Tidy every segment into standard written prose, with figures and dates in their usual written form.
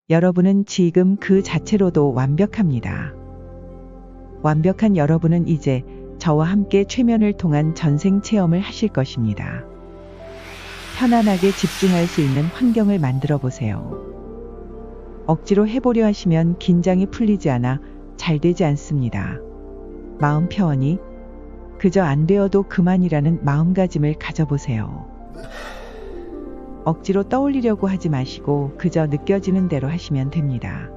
여러분은 지금 그 자체로도 완벽합니다. 완벽한 여러분은 이제 저와 함께 최면을 통한 전생 체험을 하실 것입니다. 편안하게 집중할 수 있는 환경을 만들어 보세요. 억지로 해보려 하시면 긴장이 풀리지 않아 잘 되지 않습니다. 마음 편히 그저 안 되어도 그만이라는 마음가짐을 가져보세요. 억지로 떠올리려고 하지 마시고 그저 느껴지는 대로 하시면 됩니다.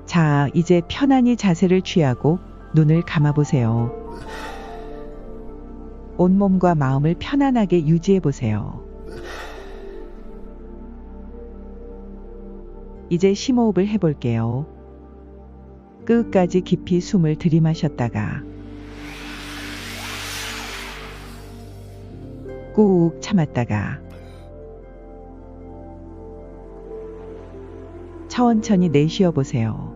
자, 이제 편안히 자세를 취하고 눈을 감아보세요. 온몸과 마음을 편안하게 유지해보세요. 이제 심호흡을 해볼게요. 끝까지 깊이 숨을 들이마셨다가 꾹 참았다가 천천히 내쉬어 보세요.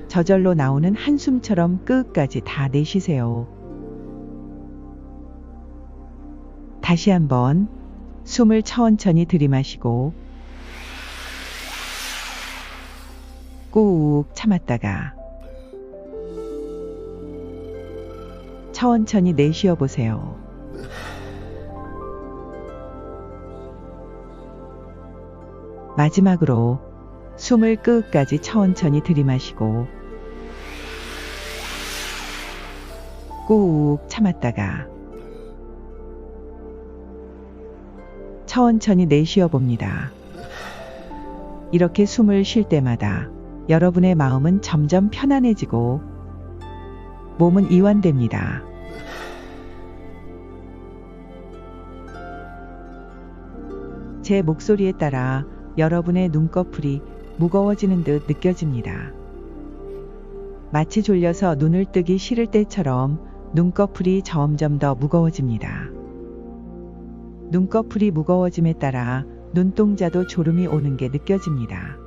저절로 나오는 한숨처럼 끝까지 다 내쉬세요. 다시 한번 숨을 천천히 들이마시고 꾹 참았다가 천천히 내쉬어 보세요. 마지막으로 숨을 끝까지 천천히 들이마시고 꾹 참았다가 천천히 내쉬어 봅니다. 이렇게 숨을 쉴 때마다 여러분의 마음은 점점 편안해지고 몸은 이완됩니다. 제 목소리에 따라 여러분의 눈꺼풀이 무거워지는 듯 느껴집니다. 마치 졸려서 눈을 뜨기 싫을 때처럼 눈꺼풀이 점점 더 무거워집니다. 눈꺼풀이 무거워짐에 따라 눈동자도 졸음이 오는 게 느껴집니다.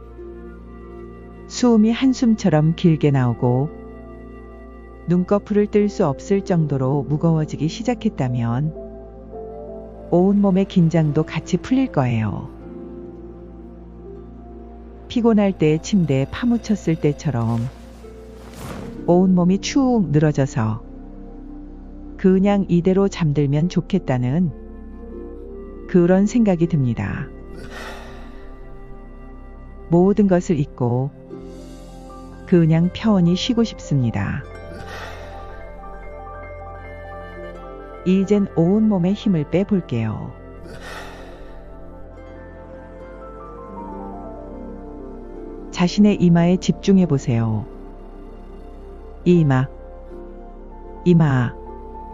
수음이 한숨처럼 길게 나오고 눈꺼풀을 뜰 수 없을 정도로 무거워지기 시작했다면 온몸의 긴장도 같이 풀릴 거예요. 피곤할 때 침대에 파묻혔을 때처럼 온몸이 축 늘어져서 그냥 이대로 잠들면 좋겠다는 그런 생각이 듭니다. 모든 것을 잊고 그냥 편히 쉬고 싶습니다. 이젠 온몸에 힘을 빼볼게요. 자신의 이마에 집중해 보세요.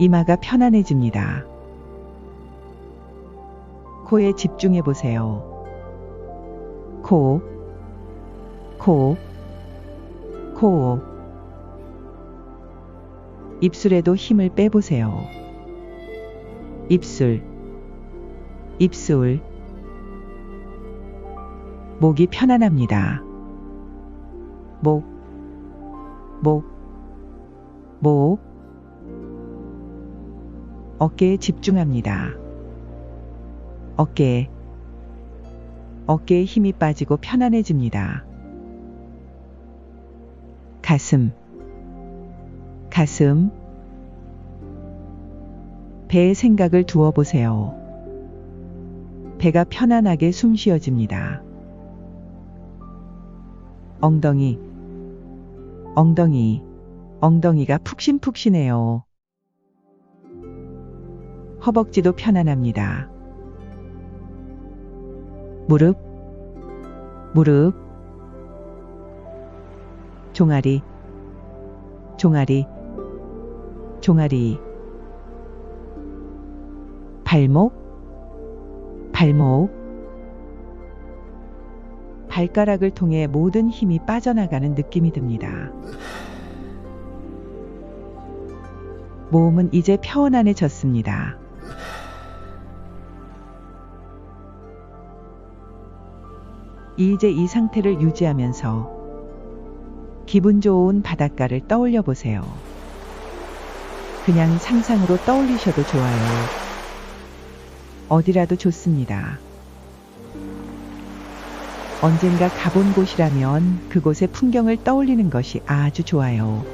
이마가 편안해집니다. 코에 집중해 보세요. 코. 입술에도 힘을 빼보세요. 입술. 목이 편안합니다. 목. 어깨에 집중합니다. 어깨에 힘이 빠지고 편안해집니다. 가슴. 배에 생각을 두어보세요. 배가 편안하게 숨 쉬어집니다. 엉덩이가 푹신푹신해요. 허벅지도 편안합니다. 무릎. 종아리. 발목. 발가락을 통해 모든 힘이 빠져나가는 느낌이 듭니다. 몸은 이제 편안해졌습니다. 이제 이 상태를 유지하면서 기분 좋은 바닷가를 떠올려 보세요. 그냥 상상으로 떠올리셔도 좋아요. 어디라도 좋습니다. 언젠가 가본 곳이라면 그곳의 풍경을 떠올리는 것이 아주 좋아요.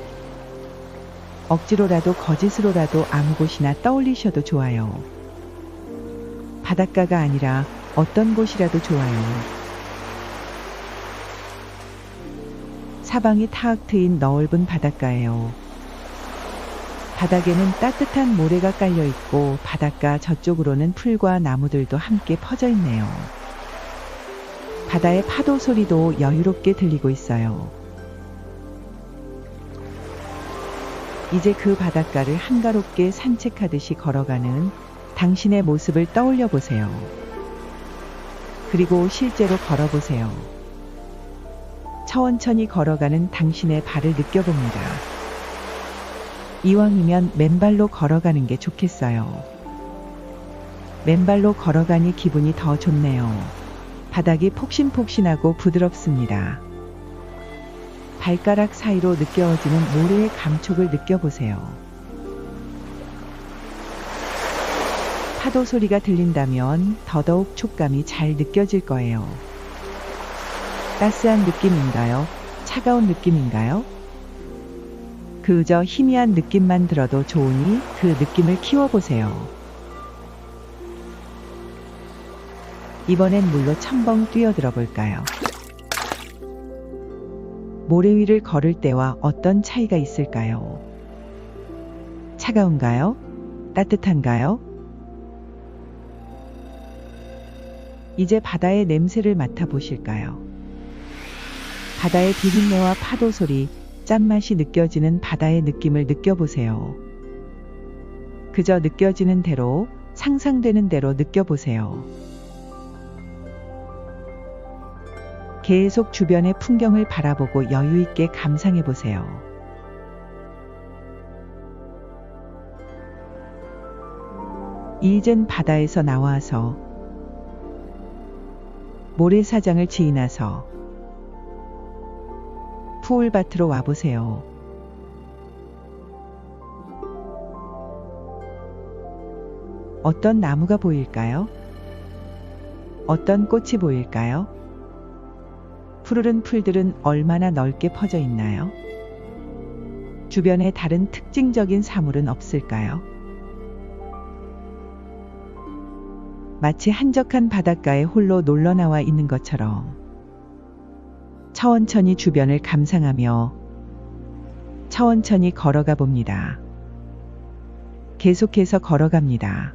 억지로라도 거짓으로라도 아무 곳이나 떠올리셔도 좋아요. 바닷가가 아니라 어떤 곳이라도 좋아요. 사방이 탁 트인 넓은 바닷가예요. 바닥에는 따뜻한 모래가 깔려 있고 바닷가 저쪽으로는 풀과 나무들도 함께 퍼져 있네요. 바다의 파도 소리도 여유롭게 들리고 있어요. 이제 그 바닷가를 한가롭게 산책하듯이 걸어가는 당신의 모습을 떠올려 보세요. 그리고 실제로 걸어보세요. 천천히 걸어가는 당신의 발을 느껴봅니다. 이왕이면 맨발로 걸어가는 게 좋겠어요. 맨발로 걸어가니 기분이 더 좋네요. 바닥이 폭신폭신하고 부드럽습니다. 발가락 사이로 느껴지는 모래의 감촉을 느껴보세요. 파도 소리가 들린다면 더더욱 촉감이 잘 느껴질 거예요. 따스한 느낌인가요? 차가운 느낌인가요? 그저 희미한 느낌만 들어도 좋으니 그 느낌을 키워보세요. 이번엔 물로 첨벙 뛰어들어 볼까요? 모래 위를 걸을 때와 어떤 차이가 있을까요? 차가운가요? 따뜻한가요? 이제 바다의 냄새를 맡아보실까요? 바다의 비린내와 파도 소리, 짠맛이 느껴지는 바다의 느낌을 느껴보세요. 그저 느껴지는 대로, 상상되는 대로 느껴보세요. 계속 주변의 풍경을 바라보고 여유 있게 감상해 보세요. 이젠 바다에서 나와서 모래사장을 지나서 푸울밭으로 와보세요. 어떤 나무가 보일까요? 어떤 꽃이 보일까요? 푸르른 풀들은 얼마나 넓게 퍼져 있나요? 주변에 다른 특징적인 사물은 없을까요? 마치 한적한 바닷가에 홀로 놀러 나와 있는 것처럼 천천히 주변을 감상하며 천천히 걸어가 봅니다. 계속해서 걸어갑니다.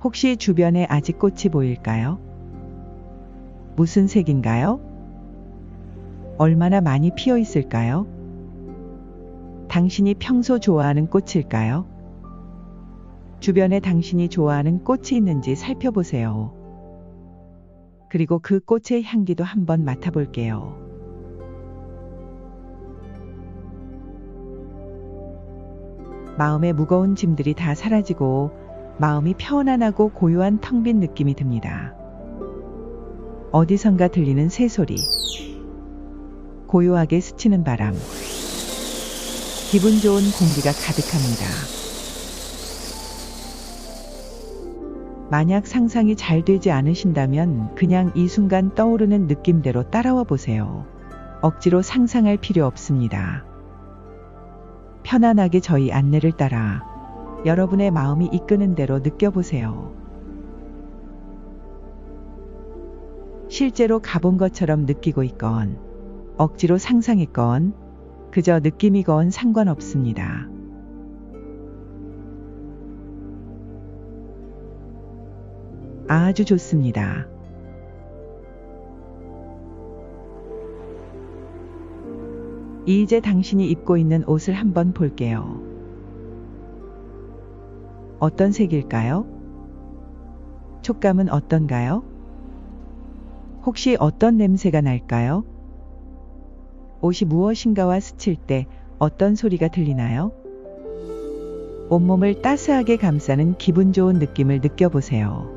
혹시 주변에 아직 꽃이 보일까요? 무슨 색인가요? 얼마나 많이 피어 있을까요? 당신이 평소 좋아하는 꽃일까요? 주변에 당신이 좋아하는 꽃이 있는지 살펴보세요. 그리고 그 꽃의 향기도 한번 맡아볼게요. 마음의 무거운 짐들이 다 사라지고 마음이 편안하고 고요한 텅 빈 느낌이 듭니다. 어디선가 들리는 새소리, 고요하게 스치는 바람, 기분 좋은 공기가 가득합니다. 만약 상상이 잘 되지 않으신다면 그냥 이 순간 떠오르는 느낌대로 따라와 보세요. 억지로 상상할 필요 없습니다. 편안하게 저희 안내를 따라 여러분의 마음이 이끄는 대로 느껴보세요. 실제로 가본 것처럼 느끼고 있건 억지로 상상했건 그저 느낌이건 상관없습니다. 아주 좋습니다. 이제 당신이 입고 있는 옷을 한번 볼게요. 어떤 색일까요? 촉감은 어떤가요? 혹시 어떤 냄새가 날까요? 옷이 무엇인가와 스칠 때 어떤 소리가 들리나요? 온몸을 따스하게 감싸는 기분 좋은 느낌을 느껴보세요.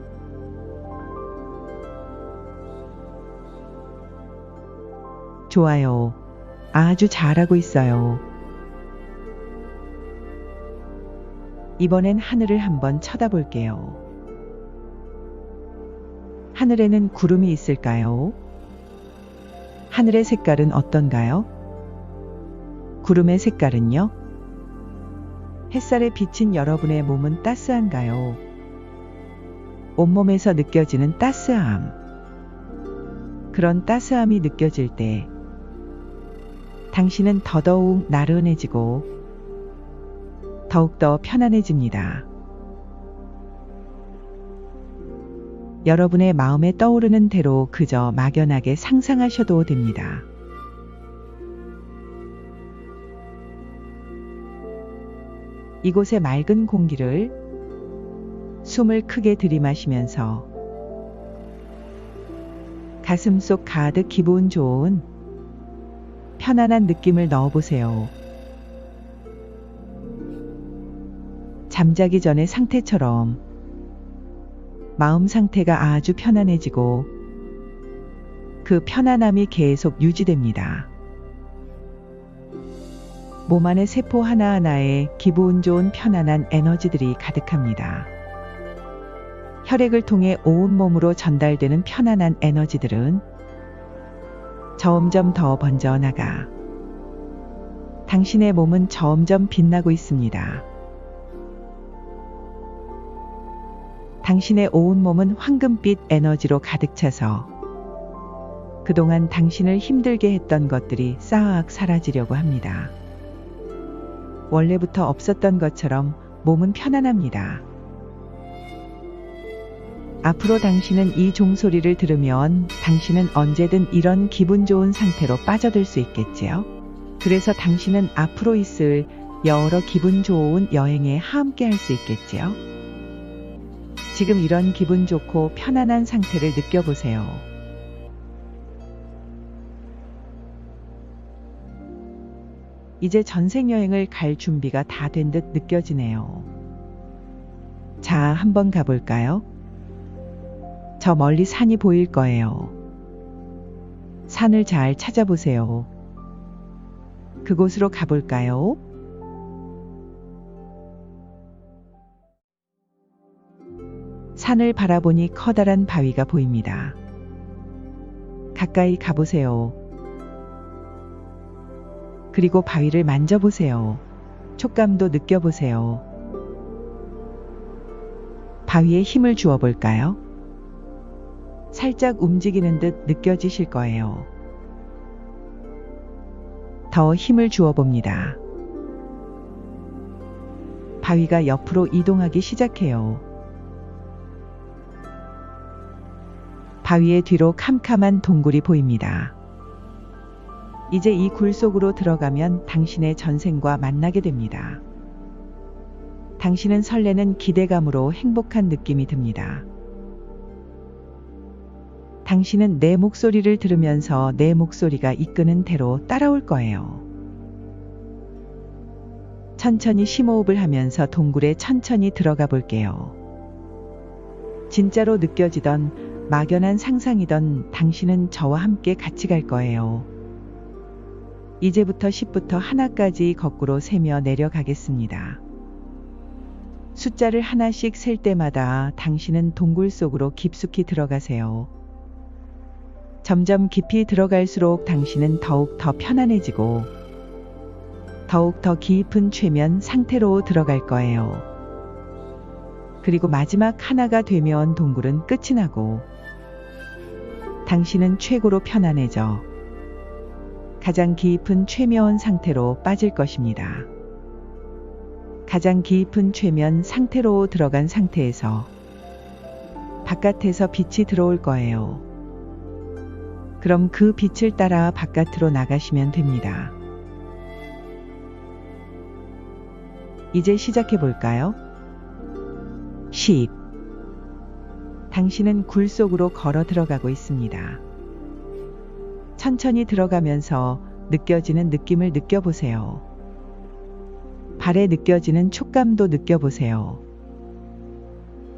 좋아요. 아주 잘하고 있어요. 이번엔 하늘을 한번 쳐다볼게요. 하늘에는 구름이 있을까요? 하늘의 색깔은 어떤가요? 구름의 색깔은요? 햇살에 비친 여러분의 몸은 따스한가요? 온몸에서 느껴지는 따스함. 그런 따스함이 느껴질 때 당신은 더더욱 나른해지고 더욱더 편안해집니다. 여러분의 마음에 떠오르는 대로 그저 막연하게 상상하셔도 됩니다. 이곳의 맑은 공기를 숨을 크게 들이마시면서 가슴속 가득 기분 좋은 편안한 느낌을 넣어보세요. 잠자기 전의 상태처럼 마음 상태가 아주 편안해지고 그 편안함이 계속 유지됩니다. 몸 안의 세포 하나하나에 기분 좋은 편안한 에너지들이 가득합니다. 혈액을 통해 온몸으로 전달되는 편안한 에너지들은 점점 더 번져나가 당신의 몸은 점점 빛나고 있습니다. 당신의 온몸은 황금빛 에너지로 가득 차서 그동안 당신을 힘들게 했던 것들이 싹 사라지려고 합니다. 원래부터 없었던 것처럼 몸은 편안합니다. 앞으로 당신은 이 종소리를 들으면 당신은 언제든 이런 기분 좋은 상태로 빠져들 수 있겠지요. 그래서 당신은 앞으로 있을 여러 기분 좋은 여행에 함께 할 수 있겠지요. 지금 이런 기분 좋고 편안한 상태를 느껴보세요. 이제 전생여행을 갈 준비가 다 된 듯 느껴지네요. 자, 한번 가볼까요? 저 멀리 산이 보일 거예요. 산을 잘 찾아보세요. 그곳으로 가볼까요? 산을 바라보니 커다란 바위가 보입니다. 가까이 가보세요. 그리고 바위를 만져보세요. 촉감도 느껴보세요. 바위에 힘을 주어볼까요? 살짝 움직이는 듯 느껴지실 거예요. 더 힘을 주어봅니다. 바위가 옆으로 이동하기 시작해요. 바위의 뒤로 캄캄한 동굴이 보입니다. 이제 이 굴 속으로 들어가면 당신의 전생과 만나게 됩니다. 당신은 설레는 기대감으로 행복한 느낌이 듭니다. 당신은 내 목소리를 들으면서 내 목소리가 이끄는 대로 따라올 거예요. 천천히 심호흡을 하면서 동굴에 천천히 들어가 볼게요. 진짜로 느껴지던 막연한 상상이던 당신은 저와 함께 같이 갈 거예요. 이제부터 10부터 하나까지 거꾸로 세며 내려가겠습니다. 숫자를 하나씩 셀 때마다 당신은 동굴 속으로 깊숙이 들어가세요. 점점 깊이 들어갈수록 당신은 더욱 더 편안해지고 더욱 더 깊은 최면 상태로 들어갈 거예요. 그리고 마지막 하나가 되면 동굴은 끝이 나고 당신은 최고로 편안해져 가장 깊은 최면 상태로 빠질 것입니다. 가장 깊은 최면 상태로 들어간 상태에서 바깥에서 빛이 들어올 거예요. 그럼 그 빛을 따라 바깥으로 나가시면 됩니다. 이제 시작해 볼까요? 10. 당신은 굴 속으로 걸어 들어가고 있습니다. 천천히 들어가면서 느껴지는 느낌을 느껴보세요. 발에 느껴지는 촉감도 느껴보세요.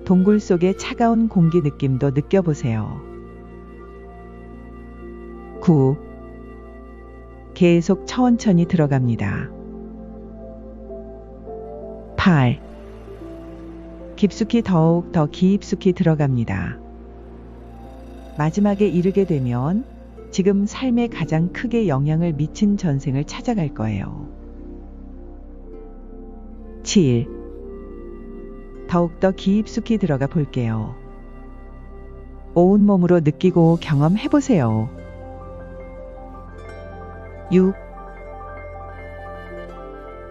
동굴 속의 차가운 공기 느낌도 느껴보세요. 9. 계속 천천히 들어갑니다. 8. 깊숙이 더욱 더 깊숙이 들어갑니다. 마지막에 이르게 되면 지금 삶에 가장 크게 영향을 미친 전생을 찾아갈 거예요. 7. 더욱더 깊숙이 들어가 볼게요. 온몸으로 느끼고 경험해 보세요. 6.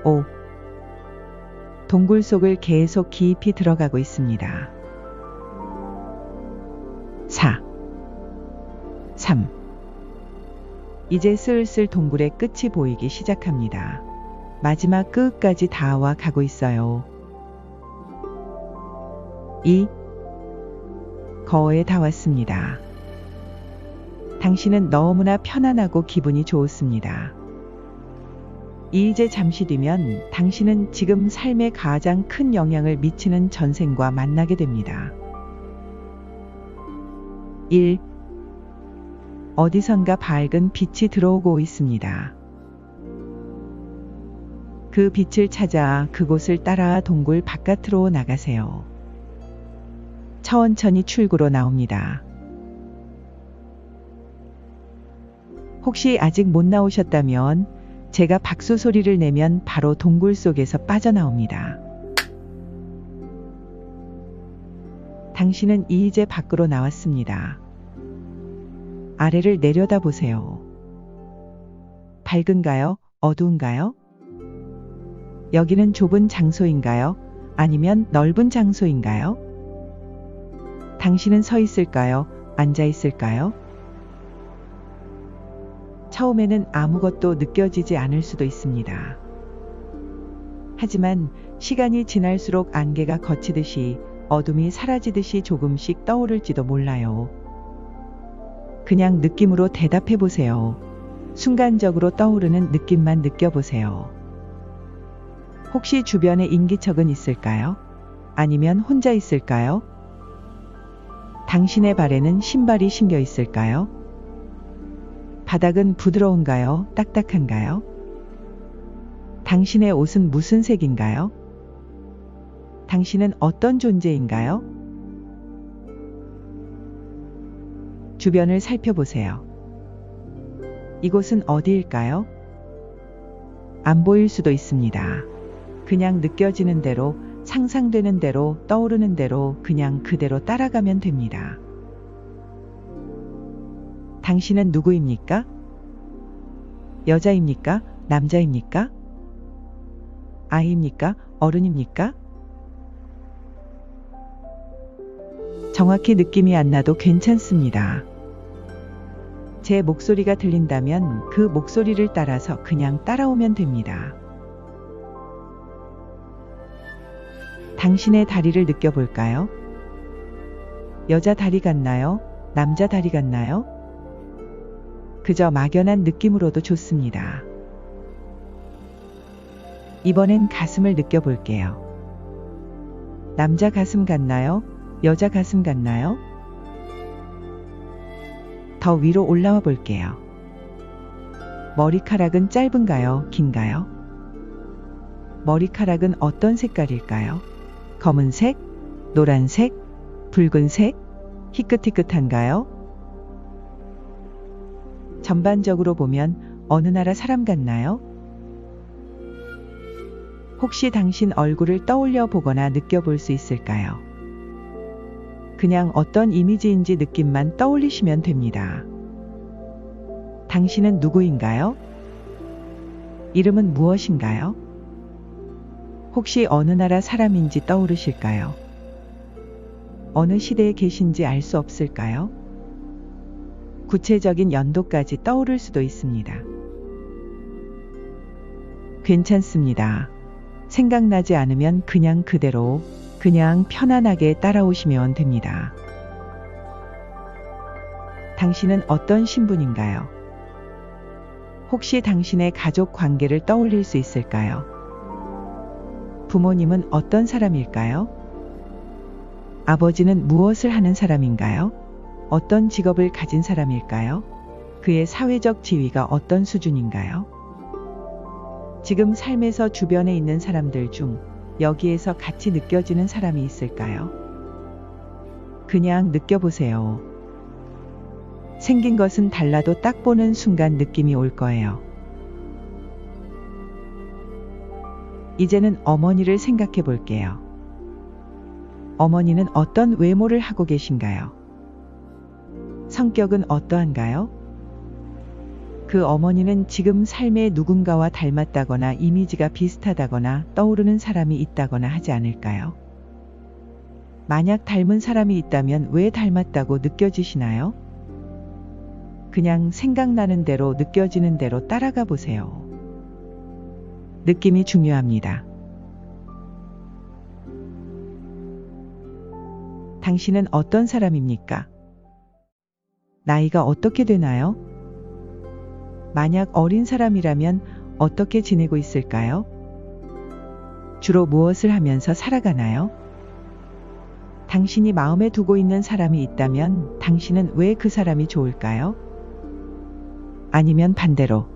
5. 동굴 속을 계속 깊이 들어가고 있습니다. 4. 3. 이제 슬슬 동굴의 끝이 보이기 시작합니다. 마지막 끝까지 다 가고 있어요. 2. 거의 다 왔습니다. 당신은 너무나 편안하고 기분이 좋습니다. 이제 잠시 뒤면 당신은 지금 삶에 가장 큰 영향을 미치는 전생과 만나게 됩니다. 1. 어디선가 밝은 빛이 들어오고 있습니다. 그 빛을 찾아 그곳을 따라 동굴 바깥으로 나가세요. 천천히 출구로 나옵니다. 혹시 아직 못 나오셨다면 제가 박수 소리를 내면 바로 동굴 속에서 빠져나옵니다. 당신은 이제 밖으로 나왔습니다. 아래를 내려다 보세요. 밝은가요? 어두운가요? 여기는 좁은 장소인가요? 아니면 넓은 장소인가요? 당신은 서 있을까요? 앉아 있을까요? 처음에는 아무것도 느껴지지 않을 수도 있습니다. 하지만 시간이 지날수록 안개가 걷히듯이 어둠이 사라지듯이 조금씩 떠오를지도 몰라요. 그냥 느낌으로 대답해 보세요. 순간적으로 떠오르는 느낌만 느껴보세요. 혹시 주변에 인기척은 있을까요? 아니면 혼자 있을까요? 당신의 발에는 신발이 신겨 있을까요? 바닥은 부드러운가요? 딱딱한가요? 당신의 옷은 무슨 색인가요? 당신은 어떤 존재인가요? 주변을 살펴보세요. 이곳은 어디일까요? 안 보일 수도 있습니다. 그냥 느껴지는 대로, 상상되는 대로, 떠오르는 대로 그냥 그대로 따라가면 됩니다. 당신은 누구입니까? 여자입니까? 남자입니까? 아이입니까? 어른입니까? 정확히 느낌이 안 나도 괜찮습니다. 제 목소리가 들린다면 그 목소리를 따라서 그냥 따라오면 됩니다. 당신의 다리를 느껴볼까요? 여자 다리 같나요? 남자 다리 같나요? 그저 막연한 느낌으로도 좋습니다. 이번엔 가슴을 느껴볼게요. 남자 가슴 같나요? 여자 가슴 같나요? 더 위로 올라와 볼게요. 머리카락은 짧은가요? 긴가요? 머리카락은 어떤 색깔일까요? 검은색? 노란색? 붉은색? 희끗희끗한가요? 전반적으로 보면 어느 나라 사람 같나요? 혹시 당신 얼굴을 떠올려 보거나 느껴볼 수 있을까요? 그냥 어떤 이미지인지 느낌만 떠올리시면 됩니다. 당신은 누구인가요? 이름은 무엇인가요? 혹시 어느 나라 사람인지 떠오르실까요? 어느 시대에 계신지 알 수 없을까요? 구체적인 연도까지 떠오를 수도 있습니다. 괜찮습니다. 생각나지 않으면 그냥 그대로, 그냥 편안하게 따라오시면 됩니다. 당신은 어떤 신분인가요? 혹시 당신의 가족 관계를 떠올릴 수 있을까요? 부모님은 어떤 사람일까요? 아버지는 무엇을 하는 사람인가요? 어떤 직업을 가진 사람일까요? 그의 사회적 지위가 어떤 수준인가요? 지금 삶에서 주변에 있는 사람들 중 여기에서 같이 느껴지는 사람이 있을까요? 그냥 느껴보세요. 생긴 것은 달라도 딱 보는 순간 느낌이 올 거예요. 이제는 어머니를 생각해 볼게요. 어머니는 어떤 외모를 하고 계신가요? 성격은 어떠한가요? 그 어머니는 지금 삶에 누군가와 닮았다거나 이미지가 비슷하다거나 떠오르는 사람이 있다거나 하지 않을까요? 만약 닮은 사람이 있다면 왜 닮았다고 느껴지시나요? 그냥 생각나는 대로 느껴지는 대로 따라가 보세요. 느낌이 중요합니다. 당신은 어떤 사람입니까? 나이가 어떻게 되나요? 만약 어린 사람이라면 어떻게 지내고 있을까요? 주로 무엇을 하면서 살아가나요? 당신이 마음에 두고 있는 사람이 있다면 당신은 왜 그 사람이 좋을까요? 아니면 반대로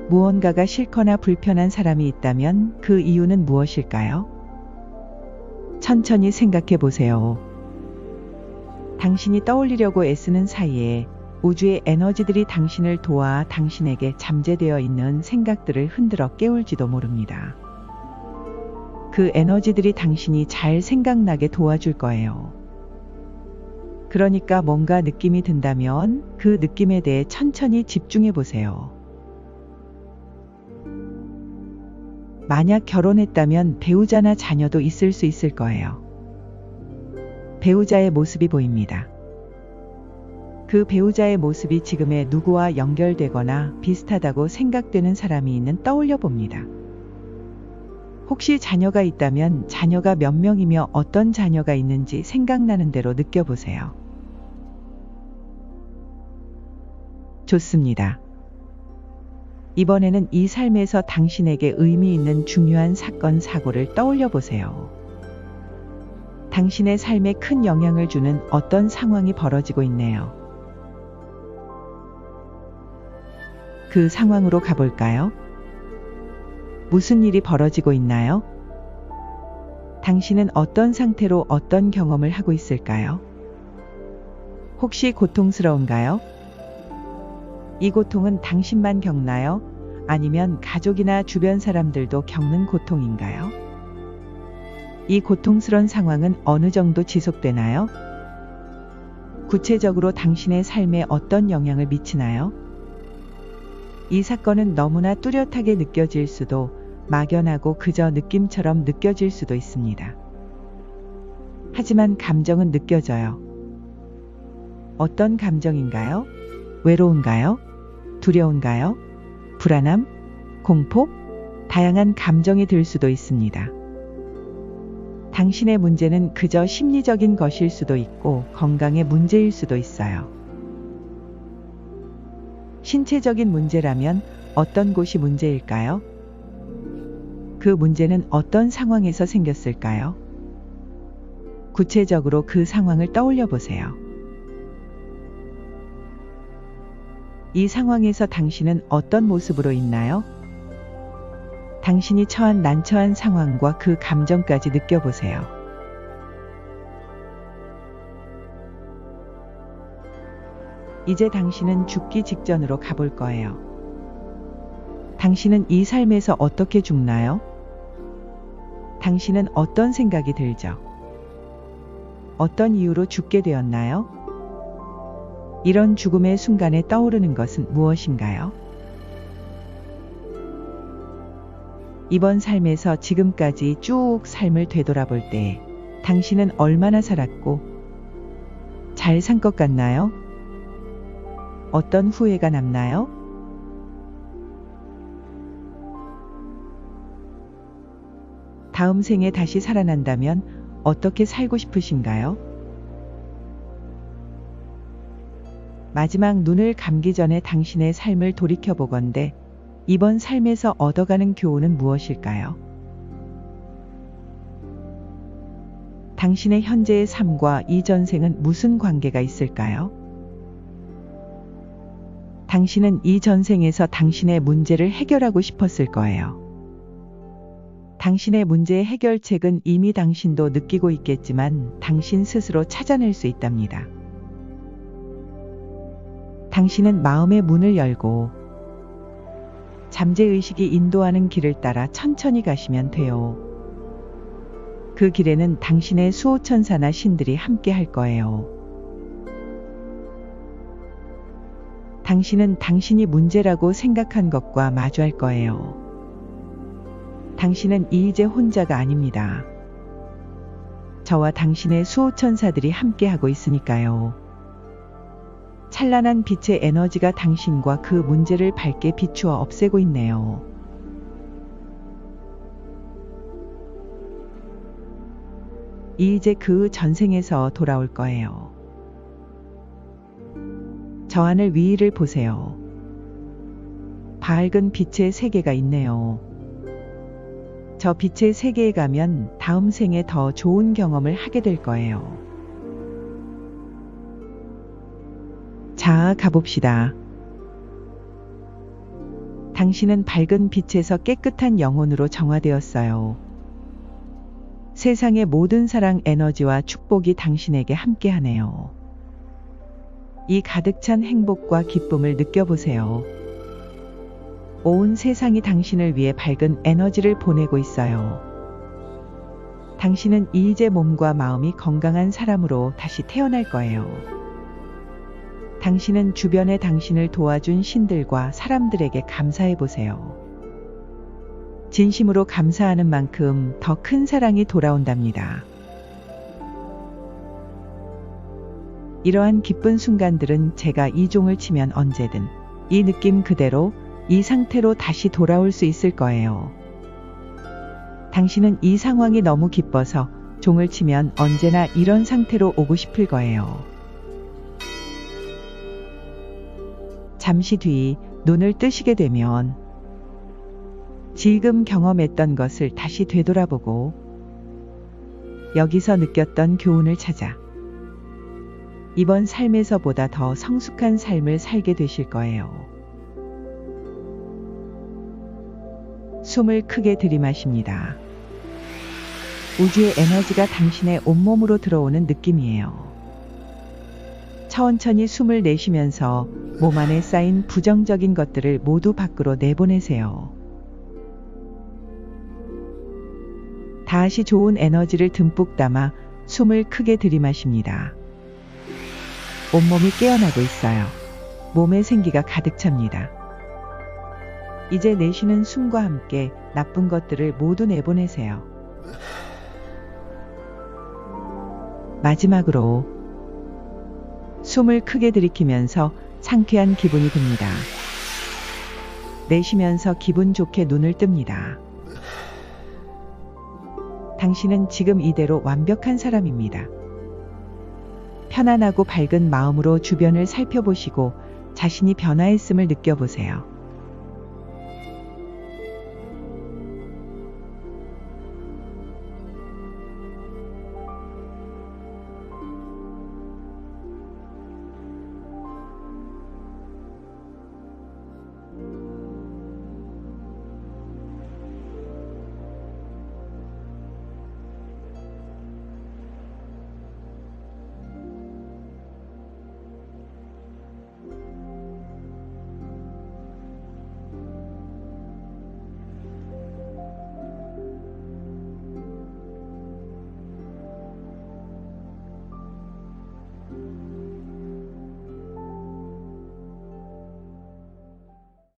무언가가 싫거나 불편한 사람이 있다면 그 이유는 무엇일까요? 천천히 생각해 보세요. 당신이 떠올리려고 애쓰는 사이에 우주의 에너지들이 당신을 도와 당신에게 잠재되어 있는 생각들을 흔들어 깨울지도 모릅니다. 그 에너지들이 당신이 잘 생각나게 도와줄 거예요. 그러니까 뭔가 느낌이 든다면 그 느낌에 대해 천천히 집중해 보세요. 만약 결혼했다면 배우자나 자녀도 있을 수 있을 거예요. 배우자의 모습이 보입니다. 그 배우자의 모습이 지금의 누구와 연결되거나 비슷하다고 생각되는 사람이 있는 떠올려 봅니다. 혹시 자녀가 있다면 자녀가 몇 명이며 어떤 자녀가 있는지 생각나는 대로 느껴보세요. 좋습니다. 이번에는 이 삶에서 당신에게 의미 있는 중요한 사건, 사고를 떠올려 보세요. 당신의 삶에 큰 영향을 주는 어떤 상황이 벌어지고 있네요. 그 상황으로 가볼까요? 무슨 일이 벌어지고 있나요? 당신은 어떤 상태로 어떤 경험을 하고 있을까요? 혹시 고통스러운가요? 이 고통은 당신만 겪나요? 아니면 가족이나 주변 사람들도 겪는 고통인가요? 이 고통스러운 상황은 어느 정도 지속되나요? 구체적으로 당신의 삶에 어떤 영향을 미치나요? 이 사건은 너무나 뚜렷하게 느껴질 수도 막연하고 그저 느낌처럼 느껴질 수도 있습니다. 하지만 감정은 느껴져요. 어떤 감정인가요? 외로운가요? 두려운가요? 불안함? 공포? 다양한 감정이 들 수도 있습니다. 당신의 문제는 그저 심리적인 것일 수도 있고 건강의 문제일 수도 있어요. 신체적인 문제라면 어떤 곳이 문제일까요? 그 문제는 어떤 상황에서 생겼을까요? 구체적으로 그 상황을 떠올려 보세요. 이 상황에서 당신은 어떤 모습으로 있나요? 당신이 처한 난처한 상황과 그 감정까지 느껴보세요. 이제 당신은 죽기 직전으로 가볼 거예요. 당신은 이 삶에서 어떻게 죽나요? 당신은 어떤 생각이 들죠? 어떤 이유로 죽게 되었나요? 이런 죽음의 순간에 떠오르는 것은 무엇인가요? 이번 삶에서 지금까지 쭉 삶을 되돌아볼 때 당신은 얼마나 살았고 잘 산 것 같나요? 어떤 후회가 남나요? 다음 생에 다시 살아난다면 어떻게 살고 싶으신가요? 마지막 눈을 감기 전에 당신의 삶을 돌이켜보건대 이번 삶에서 얻어가는 교훈은 무엇일까요? 당신의 현재의 삶과 이 전생은 무슨 관계가 있을까요? 당신은 이 전생에서 당신의 문제를 해결하고 싶었을 거예요. 당신의 문제의 해결책은 이미 당신도 느끼고 있겠지만 당신 스스로 찾아낼 수 있답니다. 당신은 마음의 문을 열고 잠재의식이 인도하는 길을 따라 천천히 가시면 돼요. 그 길에는 당신의 수호천사나 신들이 함께 할 거예요. 당신은 당신이 문제라고 생각한 것과 마주할 거예요. 당신은 이제 혼자가 아닙니다. 저와 당신의 수호천사들이 함께하고 있으니까요. 찬란한 빛의 에너지가 당신과 그 문제를 밝게 비추어 없애고 있네요. 이제 그 전생에서 돌아올 거예요. 저 하늘 위를 보세요. 밝은 빛의 세계가 있네요. 저 빛의 세계에 가면 다음 생에 더 좋은 경험을 하게 될 거예요. 자, 가봅시다. 당신은 밝은 빛에서 깨끗한 영혼으로 정화되었어요. 세상의 모든 사랑 에너지와 축복이 당신에게 함께하네요. 이 가득 찬 행복과 기쁨을 느껴보세요. 온 세상이 당신을 위해 밝은 에너지를 보내고 있어요. 당신은 이제 몸과 마음이 건강한 사람으로 다시 태어날 거예요. 당신은 주변에 당신을 도와준 신들과 사람들에게 감사해 보세요. 진심으로 감사하는 만큼 더 큰 사랑이 돌아온답니다. 이러한 기쁜 순간들은 제가 이 종을 치면 언제든 이 느낌 그대로 이 상태로 다시 돌아올 수 있을 거예요. 당신은 이 상황이 너무 기뻐서 종을 치면 언제나 이런 상태로 오고 싶을 거예요. 잠시 뒤 눈을 뜨시게 되면 지금 경험했던 것을 다시 되돌아보고 여기서 느꼈던 교훈을 찾아 이번 삶에서보다 더 성숙한 삶을 살게 되실 거예요. 숨을 크게 들이마십니다. 우주의 에너지가 당신의 온몸으로 들어오는 느낌이에요. 천천히 숨을 내쉬면서 몸 안에 쌓인 부정적인 것들을 모두 밖으로 내보내세요. 다시 좋은 에너지를 듬뿍 담아 숨을 크게 들이마십니다. 온몸이 깨어나고 있어요. 몸에 생기가 가득 찹니다. 이제 내쉬는 숨과 함께 나쁜 것들을 모두 내보내세요. 마지막으로 숨을 크게 들이키면서 상쾌한 기분이 듭니다. 내쉬면서 기분 좋게 눈을 뜹니다. 당신은 지금 이대로 완벽한 사람입니다. 편안하고 밝은 마음으로 주변을 살펴보시고 자신이 변화했음을 느껴보세요.